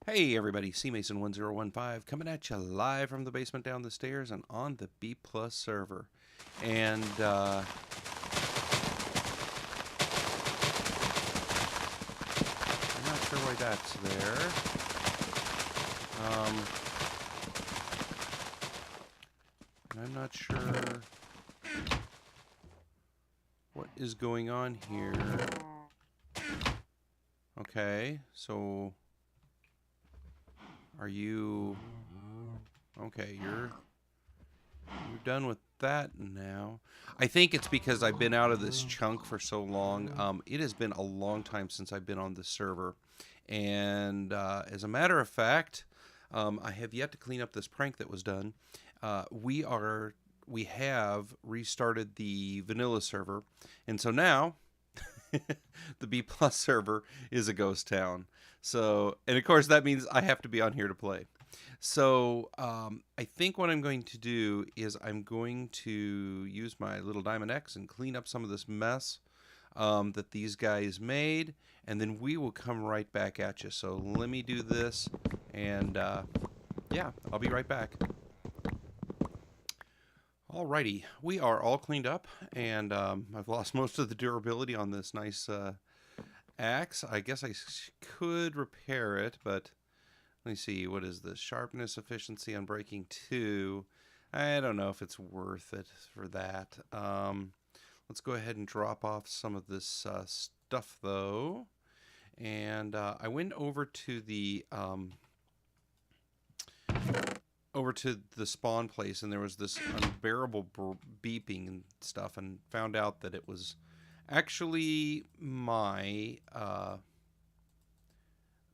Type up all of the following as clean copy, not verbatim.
Hey everybody, CMason1015 coming at you live from the basement down the stairs and on the B Plus server. And I'm not sure why that's there. I'm not sure what is going on here. Okay, so are you... Okay, you're done with that now. I think it's because I've been out of this chunk for so long. It has been a long time since I've been on this server. And as a matter of fact, I have yet to clean up this prank that was done. We have restarted the vanilla server. And so now the B Plus server is a ghost town. So, and of course that means I have to be on here to play. So I think what I'm going to do is I'm going to use my little Diamond X and clean up some of this mess that these guys made, and then we will come right back at you. So let me do this, and yeah, I'll be right back. Alrighty, we are all cleaned up, and I've lost most of the durability on this nice axe. I guess I could repair it, but let me see, what is this? Sharpness, efficiency, unbreaking 2. I don't know if it's worth it for that. Let's go ahead and drop off some of this stuff, though. And I went over to the spawn place, and there was this unbearable beeping and stuff, and found out that it was actually my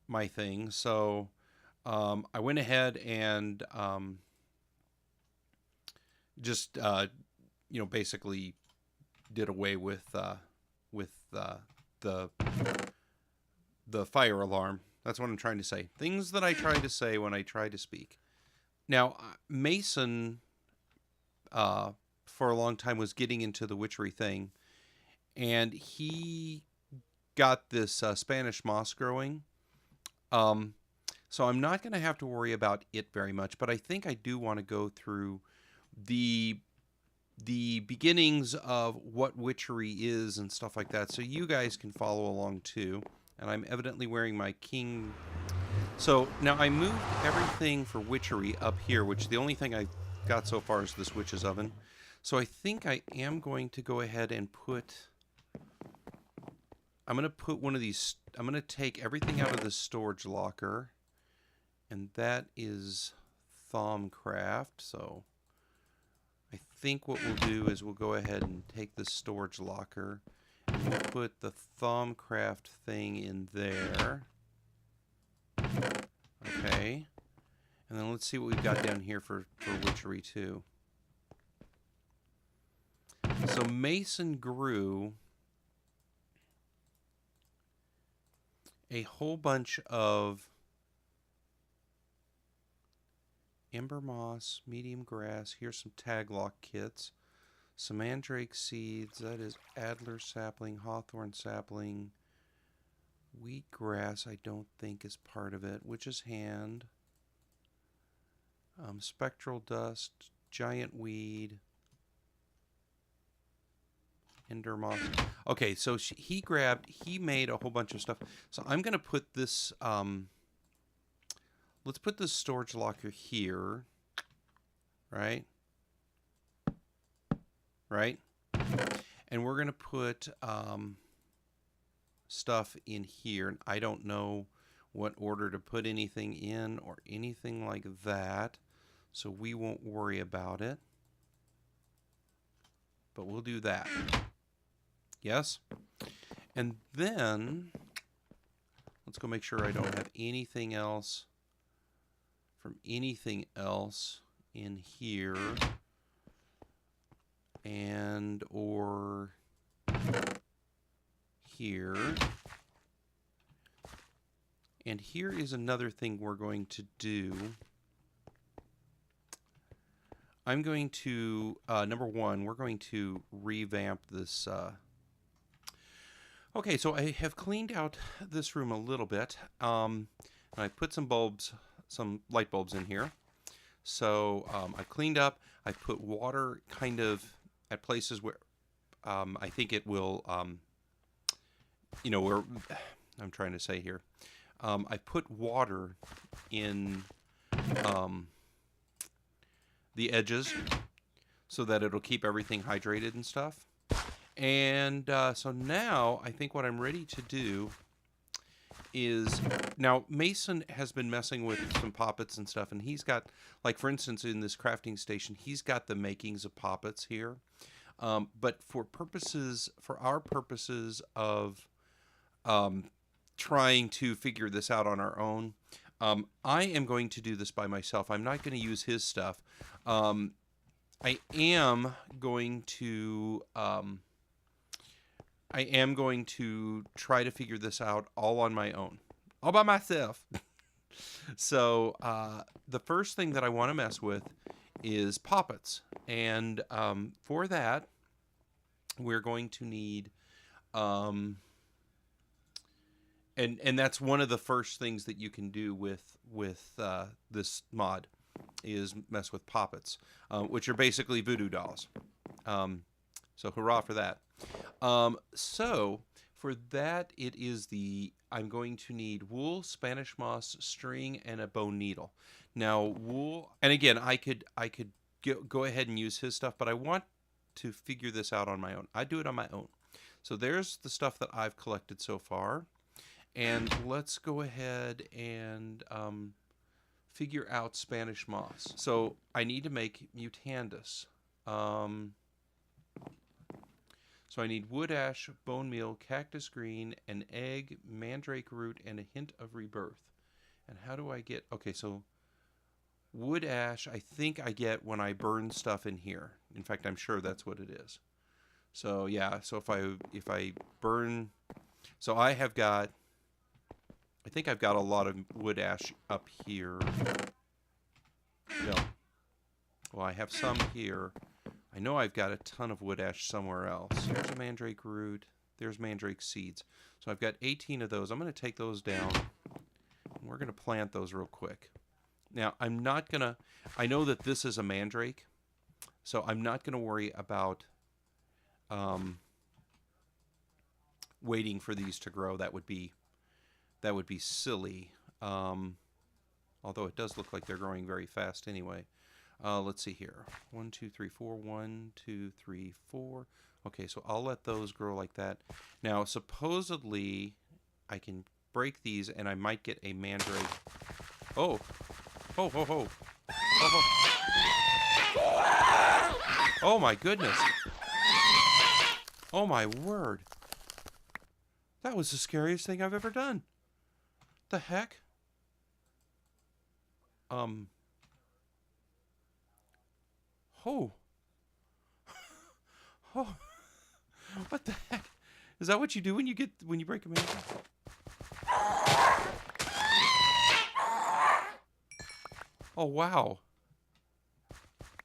my thing. So I went ahead and just basically did away with the fire alarm. That's what I'm trying to say. Things that I try to say when I try to speak. Now, Mason, for a long time, was getting into the witchery thing, and he got this Spanish moss growing. So I'm not going to have to worry about it very much, but I think I do want to go through the beginnings of what witchery is and stuff like that, so you guys can follow along too. And I'm evidently wearing my king. So now I moved everything for witchery up here, which the only thing I got so far is this witch's oven. So I think I am going to go ahead and put... I'm going to put one of these... I'm going to take everything out of this storage locker. And that is Thaumcraft. So I think what we'll do is we'll go ahead and take this storage locker. And we'll put the Thaumcraft thing in there. Okay. And then let's see what we've got down here for witchery too. So Mason grew a whole bunch of ember moss, medium grass. Here's some tag lock kits. Some mandrake seeds. That is adler sapling, hawthorn sapling. Wheatgrass I don't think is part of it. Witch's hand. Spectral dust. Giant weed. Ender moss. Okay, so he made a whole bunch of stuff. So I'm going to put this... let's put this storage locker here, right? Right? And we're going to put stuff in here. And I don't know what order to put anything in or anything like that, so we won't worry about it. But we'll do that. Yes? And then, let's go make sure I don't have anything else from anything else in here, and or here. And here is another thing we're going to do. I'm going to, number one, we're going to revamp this. Okay, so I have cleaned out this room a little bit. And I put some bulbs, some light bulbs in here. So I cleaned up. I put water kind of at places where I think it will, where I'm trying to say here. I put water in the edges so that it'll keep everything hydrated and stuff. And so now I think what I'm ready to do is, now Mason has been messing with some poppets and stuff, and he's got, like for instance in this crafting station, he's got the makings of poppets here. But for our purposes of trying to figure this out on our own, I am going to do this by myself. I'm not going to use his stuff. I am going to try to figure this out all on my own, all by myself. So the first thing that I want to mess with is poppets, and for that we're going to need and that's one of the first things that you can do with this mod is mess with poppets, which are basically voodoo dolls. So hurrah for that. So for that, I'm going to need wool, Spanish moss, string, and a bone needle. Now wool, and again, I could go ahead and use his stuff, but I want to figure this out on my own. I do it on my own. So there's the stuff that I've collected so far, and let's go ahead and figure out Spanish moss. So I need to make mutandis. So I need wood ash, bone meal, cactus green, an egg, mandrake root, and a hint of rebirth. And how do I get... Okay, so wood ash, I think I get when I burn stuff in here. In fact, I'm sure that's what it is. So yeah, so if I burn... So I think I've got a lot of wood ash up here. No. Well, I have some here. I know I've got a ton of wood ash somewhere else. Here's a mandrake root. There's mandrake seeds. So I've got 18 of those. I'm going to take those down, and we're going to plant those real quick. Now, I'm not going to... I know that this is a mandrake, so I'm not going to worry about waiting for these to grow. That would be silly. Although it does look like they're growing very fast anyway. Let's see here. 1, 2, 3, 4. 1, 2, 3, 4. Okay, so I'll let those grow like that. Now, supposedly, I can break these, and I might get a mandrake. Oh! Ho, ho, ho! Oh, ho. Oh my goodness! Oh my word! That was the scariest thing I've ever done. The heck? Oh. Oh. What the heck? Is that what you do when you break a mandrake? Oh wow.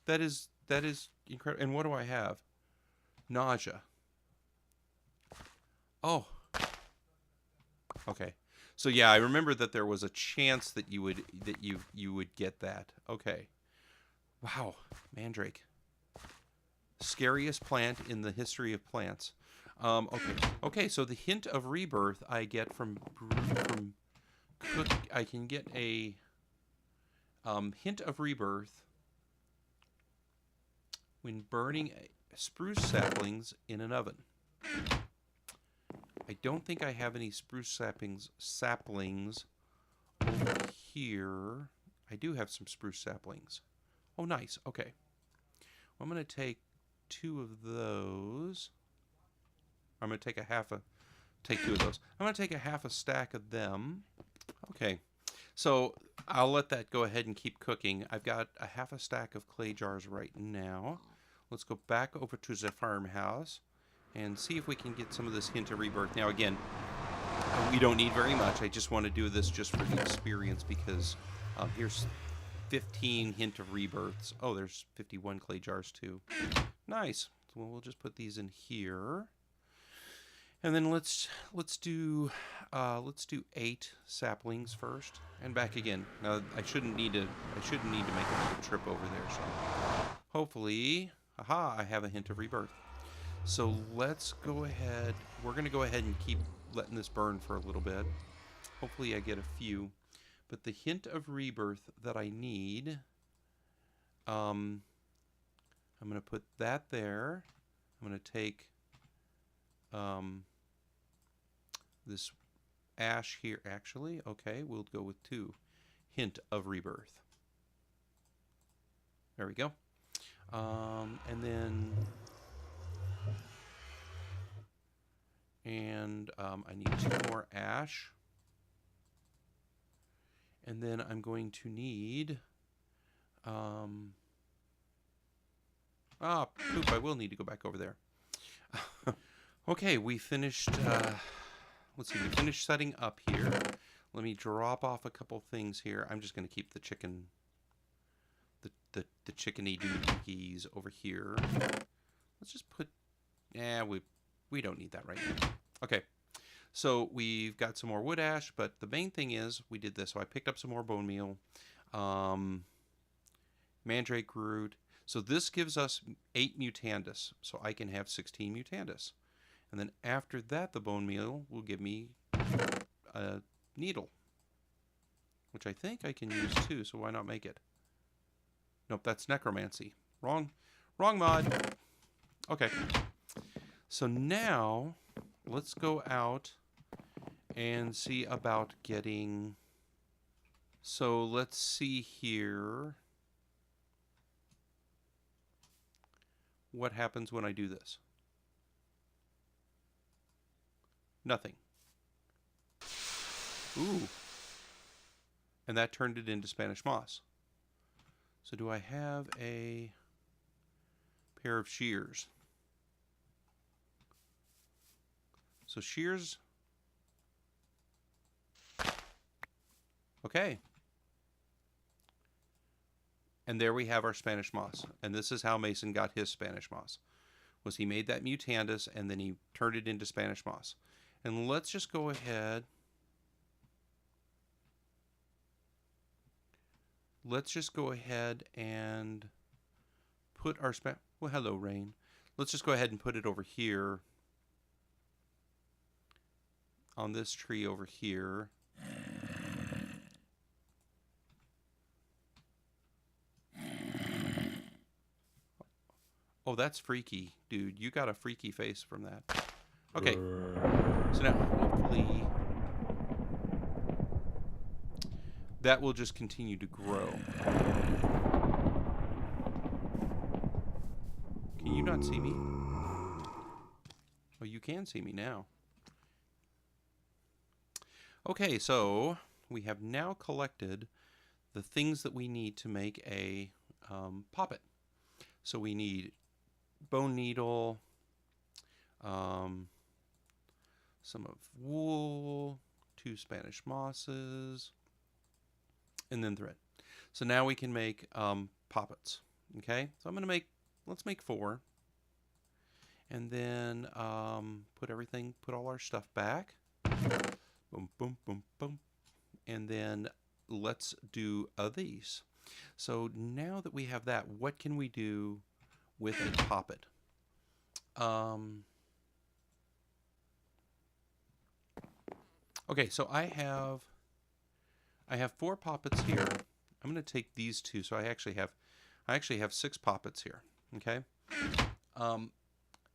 That is incredible. And what do I have? Nausea. Oh. Okay. So yeah, I remember that there was a chance that you would get that. Okay. Wow, mandrake. Scariest plant in the history of plants. Okay. So the hint of rebirth I get from cook. I can get a hint of rebirth when burning spruce saplings in an oven. I don't think I have any spruce saplings over here. I do have some spruce saplings. Oh, nice. Okay. Well, I'm going to take 2 of those. I'm going to take take 2 of those. I'm going to take a half a stack of them. Okay. So I'll let that go ahead and keep cooking. I've got a half a stack of clay jars right now. Let's go back over to the farmhouse and see if we can get some of this hint of rebirth. Now, again, we don't need very much. I just want to do this just for the experience because here's 15 hint of rebirths. Oh, there's 51 clay jars too. Nice. So we'll just put these in here. And then let's do 8 saplings first, and back again. Now I shouldn't need to make another trip over there. So hopefully, aha, I have a hint of rebirth. So let's go ahead. We're gonna go ahead and keep letting this burn for a little bit. Hopefully I get a few. But the hint of rebirth that I need, I'm gonna put that there. I'm gonna take this ash here, actually. Okay, we'll go with 2. Hint of rebirth. There we go. And then... I need 2 more ash. And then I'm going to need... poop, I will need to go back over there. Okay, we finished... let's see, we finished setting up here. Let me drop off a couple things here. I'm just going to keep the chicken... The chickeny dookies over here. Let's just put... we don't need that right now. Okay, so we've got some more wood ash, but the main thing is we did this. So I picked up some more bone meal, mandrake root. So this gives us 8 mutandis, so I can have 16 mutandis. And then after that, the bone meal will give me a needle, which I think I can use too, so why not make it? Nope, that's necromancy. Wrong mod. Okay. So now, let's go out and see about getting... So let's see here. What happens when I do this? Nothing. Ooh. And that turned it into Spanish moss. So do I have a pair of shears? So shears. Okay. And there we have our Spanish moss. And this is how Mason got his Spanish moss. Was he made that mutandis and then he turned it into Spanish moss. And let's just go ahead. Let's just go ahead and put our well, hello, Rain. Let's just go ahead and put it over here. On this tree over here. Oh, that's freaky, dude. You got a freaky face from that. Okay. So now, hopefully, that will just continue to grow. Can you not see me? Oh, you can see me now. Okay, so we have now collected the things that we need to make a poppet. So we need bone needle, some of wool, 2 Spanish mosses, and then thread. So now we can make poppets. Okay, so I'm gonna let's make 4, and then put all our stuff back. Boom, boom, boom, boom. And then let's do these. So now that we have that, what can we do with a poppet? Okay, so I have 4 poppets here. I'm going to take these 2. So I actually have 6 poppets here. Okay.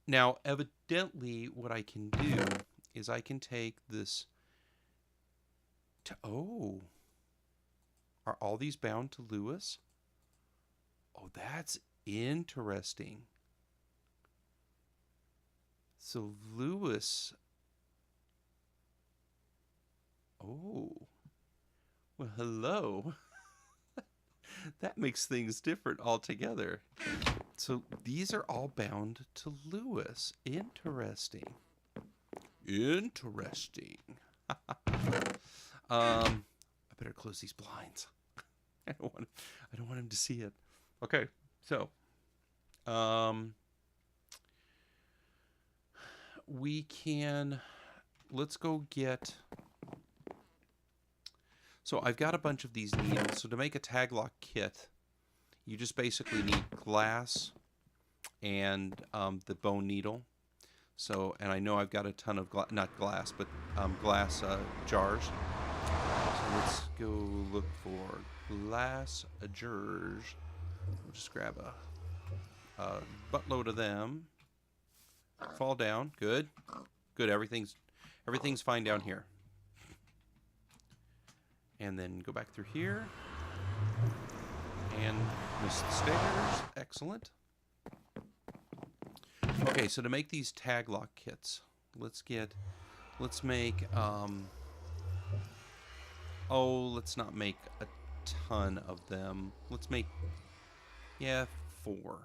Now, evidently, what I can do is I can take this. Oh, are all these bound to Lewis? Oh, that's interesting. So Lewis. Oh, well, hello. That makes things different altogether. So these are all bound to Lewis. Interesting. Interesting. I better close these blinds. I don't want him to see it. Okay, so we can, let's go get, so I've got a bunch of these needles. So to make a tag lock kit, you just basically need glass and the bone needle. So, and I know I've got a ton of, not glass, but glass jars. So let's go look for glass jars. We'll just grab a buttload of them. Fall down. Good. Good. Everything's fine down here. And then go back through here. And miss the stairs. Excellent. Okay, so to make these tag lock kits, let's make, let's not make a ton of them. Let's make, 4.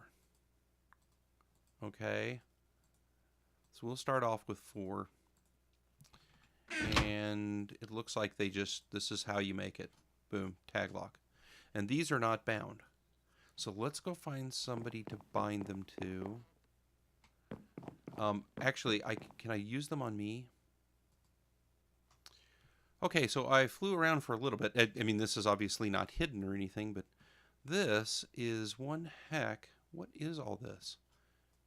Okay. So we'll start off with 4. And it looks like this is how you make it. Boom, tag lock. And these are not bound. So let's go find somebody to bind them to. Actually, can I use them on me? Okay, so I flew around for a little bit. I mean, this is obviously not hidden or anything, but this is one heck. What is all this?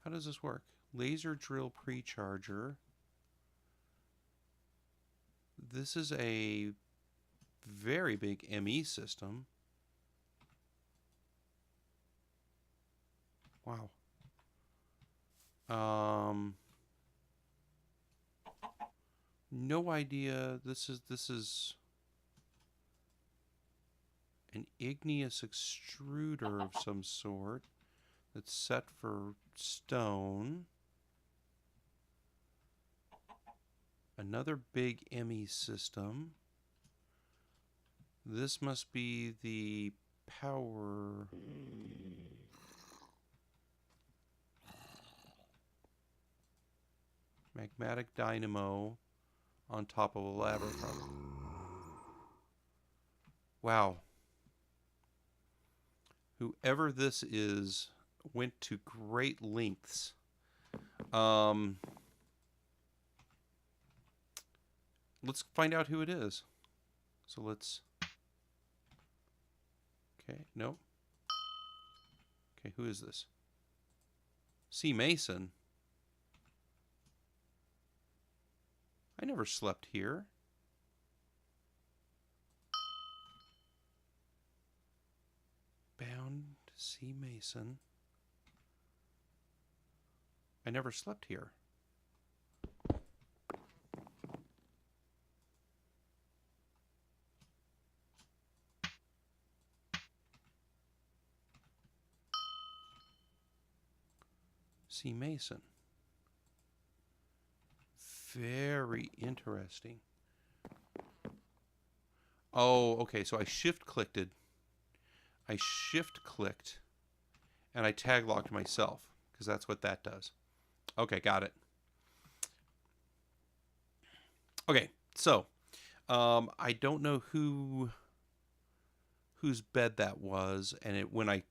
How does this work? Laser drill precharger. This is a very big ME system. Wow. No idea. This is an igneous extruder of some sort that's set for stone. Another big ME system. This must be the power. Magmatic dynamo on top of a ladder. Wow. Whoever this is went to great lengths. Let's find out who it is. So let's... Okay, nope. Okay, who is this? C. Mason. I never slept here. Bound C. Mason. I never slept here. C. Mason. Very interesting. Oh, okay. So I shift clicked, and I tag locked myself because that's what that does. Okay, got it. Okay, so I don't know whose bed that was, and when I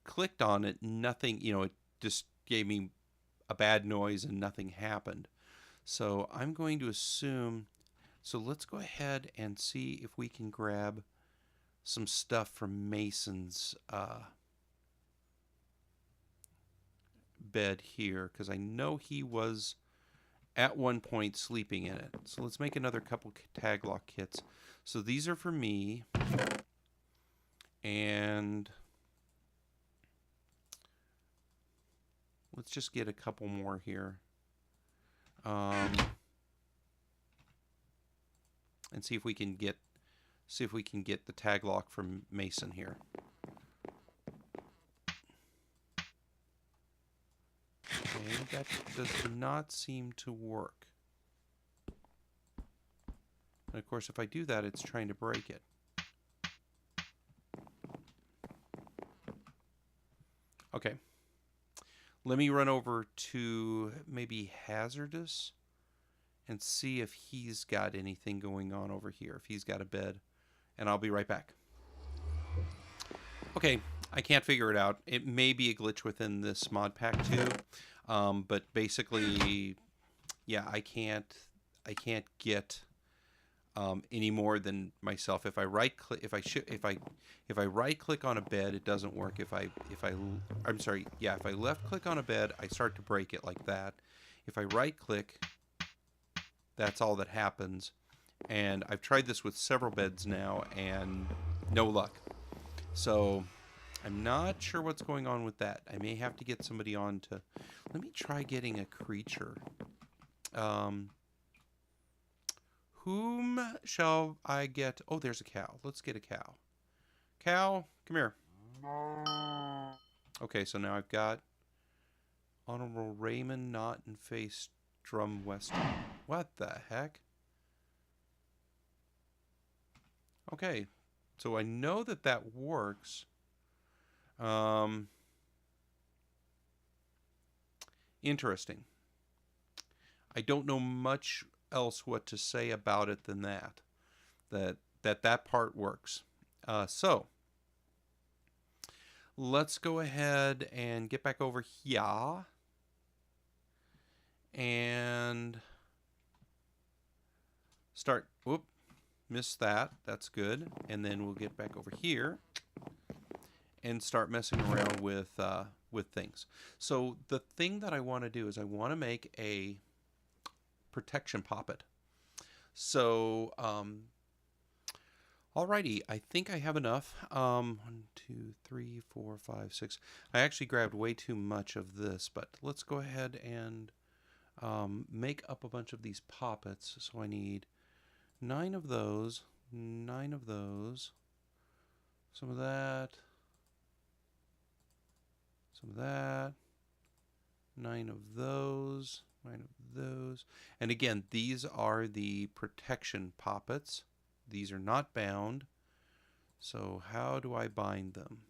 clicked on it, nothing. It just gave me a bad noise and nothing happened. So I'm going to assume, so let's go ahead and see if we can grab some stuff from Mason's bed here, because I know he was at one point sleeping in it. So let's make another couple tag lock kits. So these are for me, and let's just get a couple more here. And see if we can get the tag lock from Mason here. Okay, that does not seem to work. And of course, if I do that, it's trying to break it. Okay. Let me run over to maybe Hazardous and see if he's got anything going on over here, if he's got a bed, and I'll be right back. Okay, I can't figure it out. It may be a glitch within this mod pack too, but basically, yeah, I can't get any more than myself. If I right click, if I right click on a bed, it doesn't work. I'm sorry, yeah, if I left click on a bed, I start to break it like that. If I right click, that's all that happens. And I've tried this with several beds now, and no luck. So I'm not sure what's going on with that. I may have to get somebody on to... Let me try getting a creature. Whom shall I get? Oh, there's a cow. Let's get a cow. Cow, come here. Okay, so now I've got Honorable Raymond Naughton Face Drum Weston. What the heck? Okay, so I know that that works. Interesting. I don't know much else what to say about it than that. That part works. So let's go ahead and get back over here and start. Whoop, missed that. That's good. And then we'll get back over here and start messing around with things. So the thing that I want to do is I want to make a protection poppet. So alrighty, I think I have enough. 1, 2, 3, 4, 5, 6. I actually grabbed way too much of this, but let's go ahead and make up a bunch of these poppets. So I need 9 of those, 9 of those, some of that, some of that, 9 of those, 9 of those. And again, these are the protection poppets. These are not bound. So how do I bind them?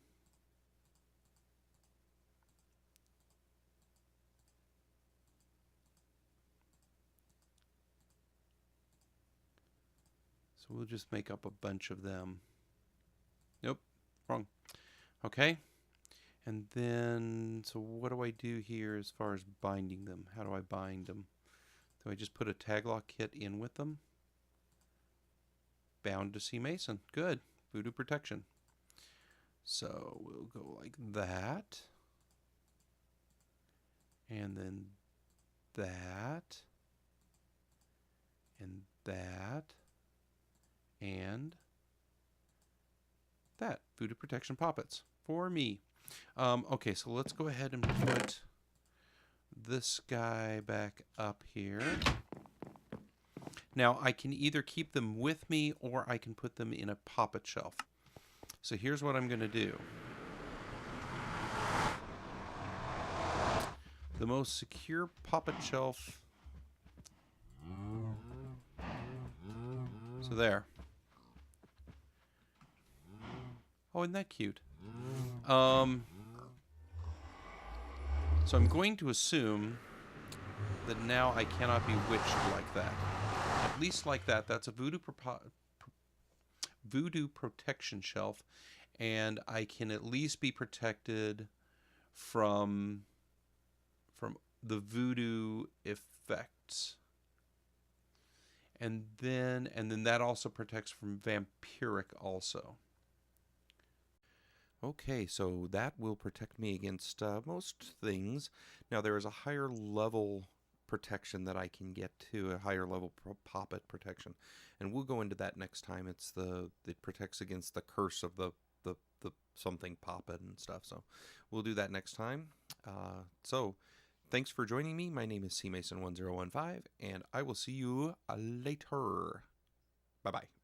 So we'll just make up a bunch of them. Nope, wrong. Okay. And then, so what do I do here as far as binding them? How do I bind them? Do I just put a tag lock kit in with them? Bound to C Mason. Good. Voodoo protection. So we'll go like that. And then that. And that. And that. Voodoo protection poppets. For me. Okay, so let's go ahead and put this guy back up here. Now, I can either keep them with me or I can put them in a poppet shelf. So here's what I'm going to do. The most secure poppet shelf. So there. Oh, isn't that cute? So I'm going to assume that now I cannot be witched like that. At least like that. That's a voodoo protection shelf, and I can at least be protected from the voodoo effects. And then that also protects from vampiric also. Okay, so that will protect me against most things. Now there is a higher level protection that I can get to, a higher level poppet protection, and we'll go into that next time. It protects against the curse of the something poppet and stuff. So we'll do that next time. So thanks for joining me. My name is CMason1015, and I will see you later. Bye bye.